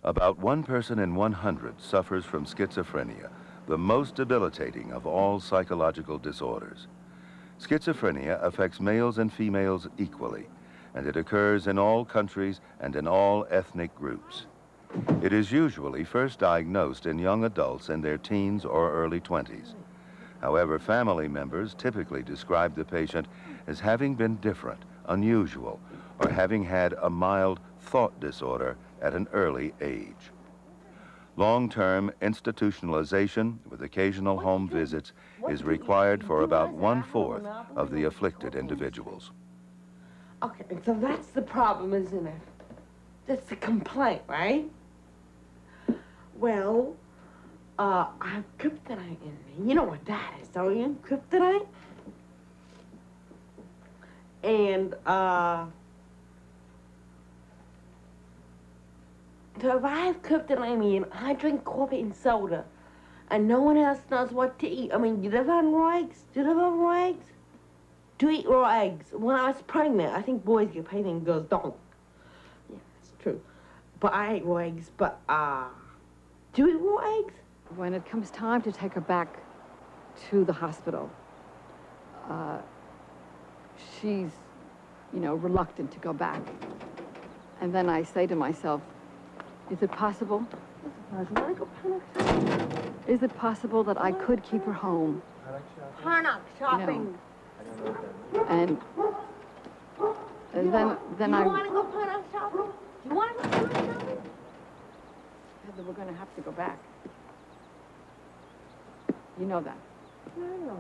About 1 person in 100 suffers from schizophrenia, the most debilitating of all psychological disorders. Schizophrenia affects males and females equally, and it occurs in all countries and in all ethnic groups. It is usually first diagnosed in young adults in their teens or early 20s. However, family members typically describe the patient as having been different, unusual, or having had a mild thought disorder at an early age. Long-term institutionalization with occasional home visits is required for about 1/4 of the afflicted individuals. Okay, so that's the problem, isn't it? That's the complaint, right? Well, I have kryptonite in me. You know what that is, don't you? Kryptonite? And, so if I have kryptonite in me and I drink coffee and soda and no one else knows what to eat, I mean, do you live on raw eggs? Do you live on raw eggs? Do you eat raw eggs? When I was pregnant, I think boys get pregnant and girls don't. Yeah, that's true. But I ate raw eggs, but, do you eat raw eggs? When it comes time to take her back to the hospital, she's, you know, reluctant to go back. And then I say to myself, is it possible? Is it possible that I could keep her home? Harnock shopping. You know, and then I... You want to go Harnock shopping? You want to go Harnock shopping? Heather, we're going to have to go back. You know that. No.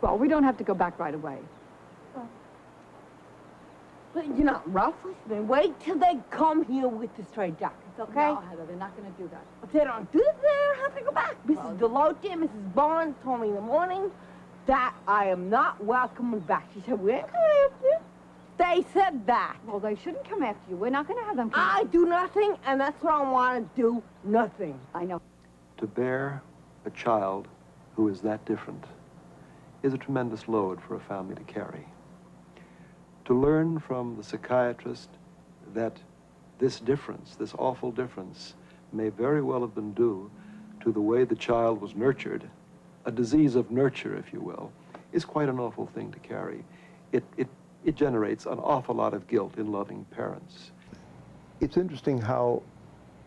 Well, we don't have to go back right away. But you're not rough with me. Wait till they come here with the straight jackets, okay? No, Heather, they're not going to do that. If they don't do that, they don't have to go back. Mrs. Deloche and Mrs. Barnes told me in the morning that I am not welcome back. She said, we ain't coming after you. They said that. Well, they shouldn't come after you. We're not going to have them come I do nothing, and that's what I want to do, nothing. I know. To bear a child who is that different is a tremendous load for a family to carry. To learn from the psychiatrist that this difference, this awful difference, may very well have been due to the way the child was nurtured, a disease of nurture, if you will, is quite an awful thing to carry. It generates an awful lot of guilt in loving parents. It's interesting how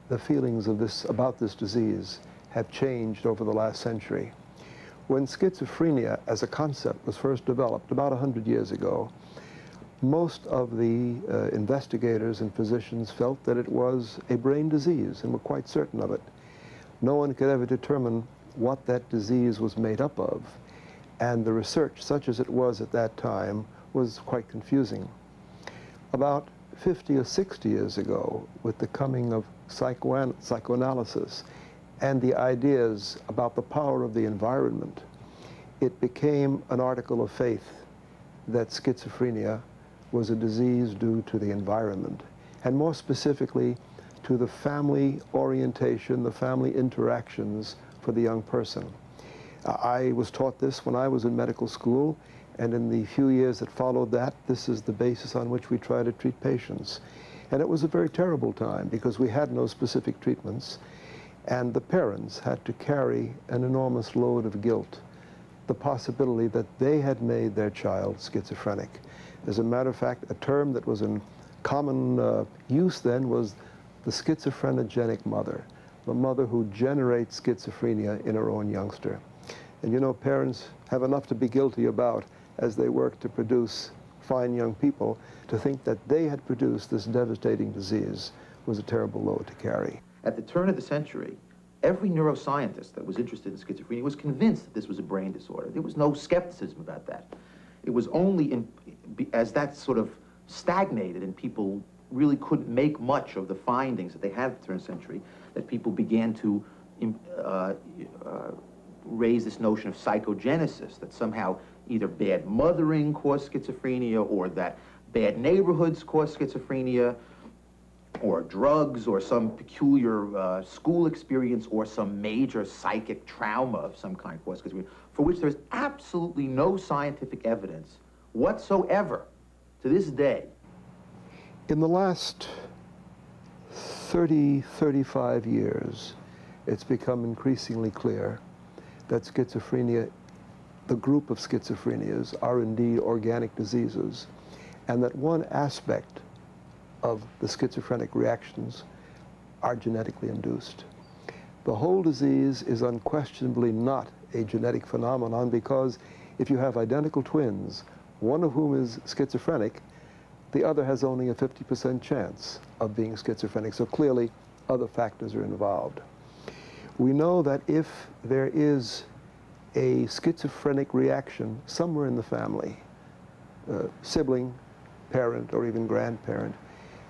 the feelings of about this disease have changed over the last century. When schizophrenia as a concept was first developed about 100 years ago, most of the investigators and physicians felt that it was a brain disease and were quite certain of it. No one could ever determine what that disease was made up of, and the research, such as it was at that time, was quite confusing. About 50 or 60 years ago, with the coming of psychoanalysis and the ideas about the power of the environment, it became an article of faith that schizophrenia was a disease due to the environment, and more specifically to the family orientation, the family interactions for the young person. I was taught this when I was in medical school, and in the few years that followed that, this is the basis on which we try to treat patients. And it was a very terrible time because we had no specific treatments, and the parents had to carry an enormous load of guilt, the possibility that they had made their child schizophrenic. As a matter of fact, a term that was in common use then was the schizophrenogenic mother, the mother who generates schizophrenia in her own youngster. And you know, parents have enough to be guilty about as they work to produce fine young people. To think that they had produced this devastating disease was a terrible load to carry. At the turn of the century, every neuroscientist that was interested in schizophrenia was convinced that this was a brain disorder. There was no skepticism about that. It was only as that sort of stagnated and people really couldn't make much of the findings that they had at the turn of the century that people began to raise this notion of psychogenesis, that somehow either bad mothering caused schizophrenia, or that bad neighborhoods caused schizophrenia, or drugs, or some peculiar school experience, or some major psychic trauma of some kind caused schizophrenia, for which there's absolutely no scientific evidence whatsoever to this day. In the last 30, 35 years, it's become increasingly clear that schizophrenia, the group of schizophrenias, are indeed organic diseases, and that one aspect of the schizophrenic reactions are genetically induced. The whole disease is unquestionably not a genetic phenomenon, because if you have identical twins, one of whom is schizophrenic, the other has only a 50% chance of being schizophrenic. So clearly, other factors are involved. We know that if there is a schizophrenic reaction somewhere in the family, sibling, parent, or even grandparent,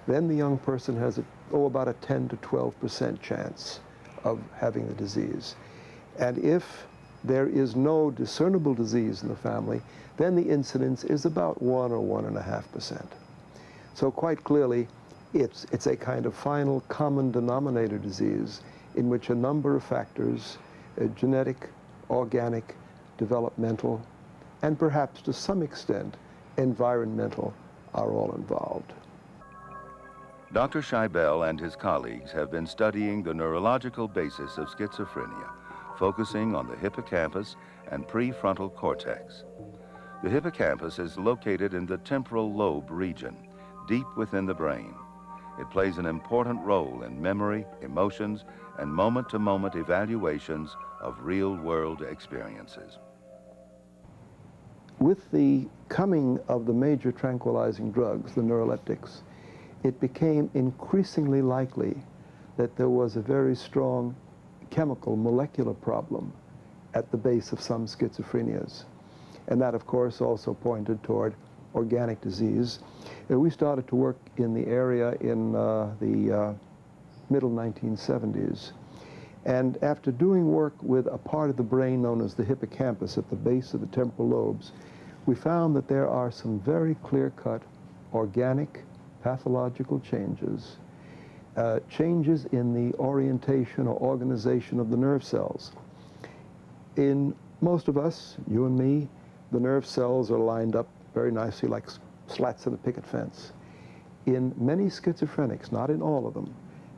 then the young person has about a 10 to 12% chance of having the disease. And if there is no discernible disease in the family, then the incidence is about 1 or 1.5%. So quite clearly, it's a kind of final common denominator disease in which a number of factors, genetic, organic, developmental, and perhaps to some extent environmental, are all involved. Dr. Scheibel and his colleagues have been studying the neurological basis of schizophrenia, focusing on the hippocampus and prefrontal cortex. The hippocampus is located in the temporal lobe region, deep within the brain. It plays an important role in memory, emotions, and moment-to-moment evaluations of real-world experiences. With the coming of the major tranquilizing drugs, the neuroleptics, it became increasingly likely that there was a very strong chemical, molecular problem at the base of some schizophrenias. And that, of course, also pointed toward organic disease. And we started to work in the area in the middle 1970s. And after doing work with a part of the brain known as the hippocampus at the base of the temporal lobes, we found that there are some very clear-cut organic pathological changes, changes in the orientation or organization of the nerve cells. In most of us, you and me, the nerve cells are lined up very nicely like slats in a picket fence. In many schizophrenics, not in all of them,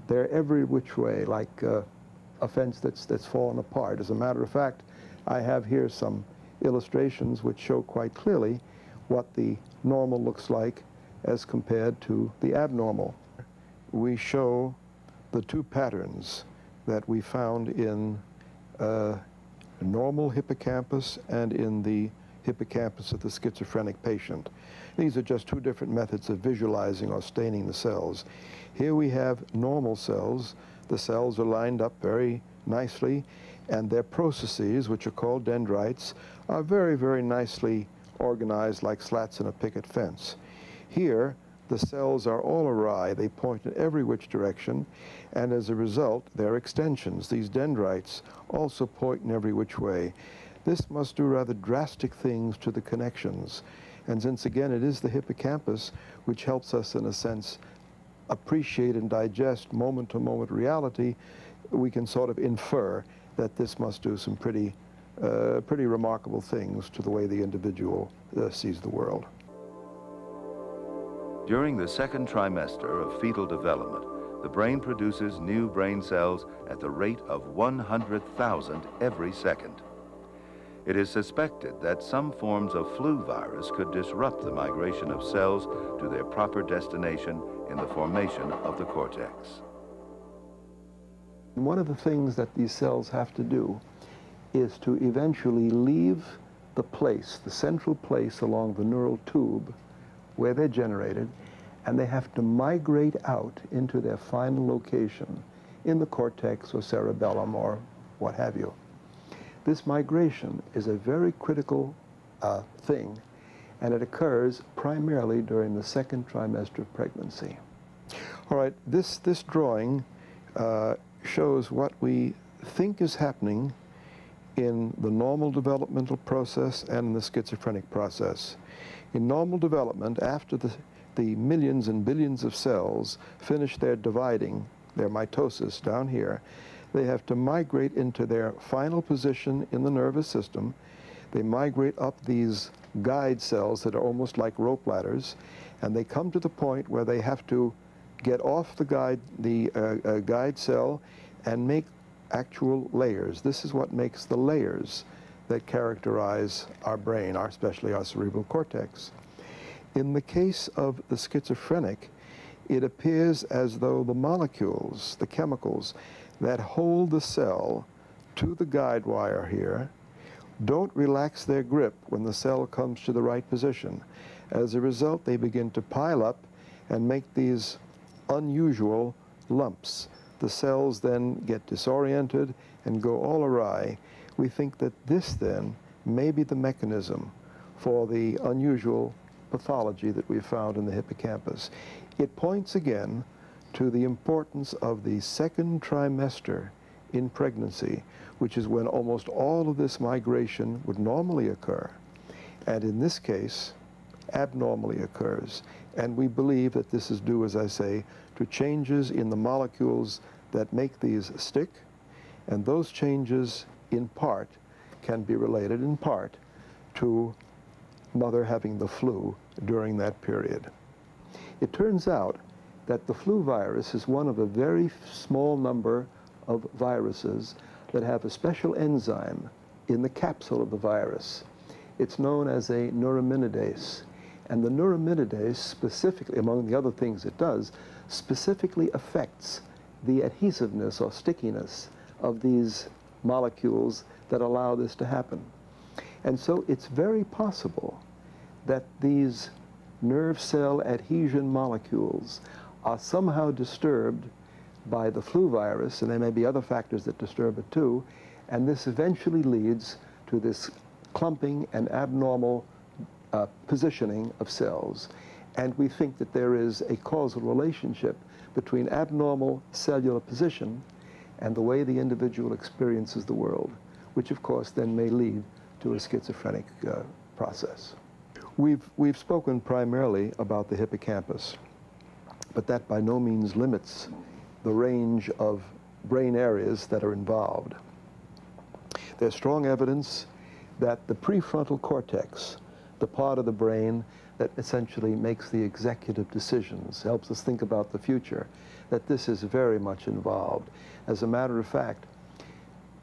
they're every which way, like a fence that's fallen apart. As a matter of fact, I have here some illustrations which show quite clearly what the normal looks like as compared to the abnormal. We show the two patterns that we found in normal hippocampus and in the hippocampus of the schizophrenic patient. These are just two different methods of visualizing or staining the cells. Here we have normal cells. The cells are lined up very nicely, and their processes, which are called dendrites, are very, very nicely organized like slats in a picket fence. Here, the cells are all awry. They point in every which direction, and as a result, they're extensions. These dendrites also point in every which way. This must do rather drastic things to the connections. And since, again, it is the hippocampus which helps us, in a sense, appreciate and digest moment-to-moment reality, we can sort of infer that this must do some pretty remarkable things to the way the individual sees the world. During the second trimester of fetal development, the brain produces new brain cells at the rate of 100,000 every second. It is suspected that some forms of flu virus could disrupt the migration of cells to their proper destination in the formation of the cortex. One of the things that these cells have to do is to eventually leave the place, the central place along the neural tube where they're generated, and they have to migrate out into their final location in the cortex or cerebellum or what have you. This migration is a very critical thing, and it occurs primarily during the second trimester of pregnancy. All right, this drawing shows what we think is happening in the normal developmental process and in the schizophrenic process. In normal development, after the millions and billions of cells finish their dividing, their mitosis down here, they have to migrate into their final position in the nervous system. They migrate up these guide cells that are almost like rope ladders, and they come to the point where they have to get off the guide cell and make actual layers. This is what makes the layers that characterize our brain, especially our cerebral cortex. In the case of the schizophrenic, it appears as though the molecules, the chemicals that hold the cell to the guide wire here, don't relax their grip when the cell comes to the right position. As a result, they begin to pile up and make these unusual lumps. The cells then get disoriented and go all awry. We think that this then may be the mechanism for the unusual pathology that we found in the hippocampus. It points again to the importance of the second trimester in pregnancy, which is when almost all of this migration would normally occur, and in this case, abnormally occurs. And we believe that this is due, as I say, to changes in the molecules that make these stick, and those changes in part can be related in part to mother having the flu during that period. It turns out that the flu virus is one of a very small number of viruses that have a special enzyme in the capsule of the virus. It's known as a neuraminidase. And the neuraminidase specifically, among the other things it does, specifically affects the adhesiveness or stickiness of these molecules that allow this to happen. And so it's very possible that these nerve cell adhesion molecules are somehow disturbed by the flu virus, and there may be other factors that disturb it too, and this eventually leads to this clumping and abnormal positioning of cells. And we think that there is a causal relationship between abnormal cellular position and the way the individual experiences the world, which of course then may lead to a schizophrenic process. We've spoken primarily about the hippocampus, but that by no means limits the range of brain areas that are involved. There's strong evidence that the prefrontal cortex, the part of the brain that essentially makes the executive decisions, helps us think about the future, that this is very much involved. As a matter of fact,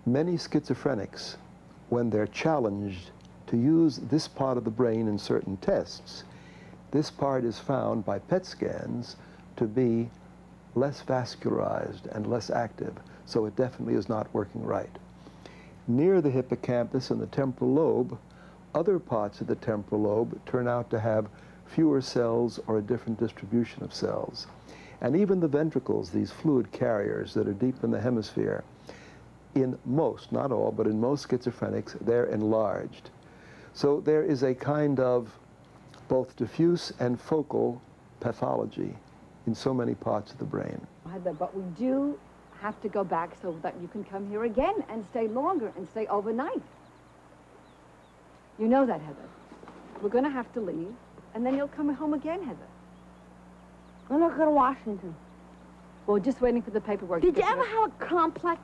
many schizophrenics, when they're challenged to use this part of the brain in certain tests, this part is found by PET scans to be less vascularized and less active, so it definitely is not working right. Near the hippocampus and the temporal lobe, other parts of the temporal lobe turn out to have fewer cells or a different distribution of cells. And even the ventricles, these fluid carriers that are deep in the hemisphere, in most, not all, but in most schizophrenics, they're enlarged. So there is a kind of both diffuse and focal pathology in so many parts of the brain. But we do have to go back so that you can come here again and stay longer and stay overnight. You know that, Heather. We're going to have to leave, and then you'll come home again, Heather. I'm not going to Washington. We're just waiting for the paperwork. Did you ever have a complex?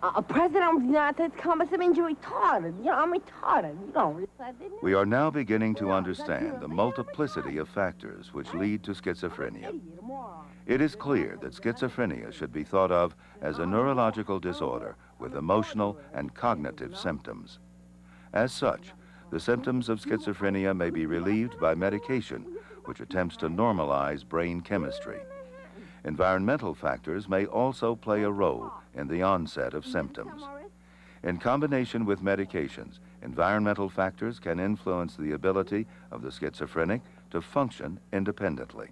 A president of the United States complex? That means you're retarded. You know, I'm retarded. You don't. We are now beginning to understand the multiplicity of factors which lead to schizophrenia. It is clear that schizophrenia should be thought of as a neurological disorder with emotional and cognitive symptoms. As such, the symptoms of schizophrenia may be relieved by medication, which attempts to normalize brain chemistry. Environmental factors may also play a role in the onset of symptoms. In combination with medications, environmental factors can influence the ability of the schizophrenic to function independently.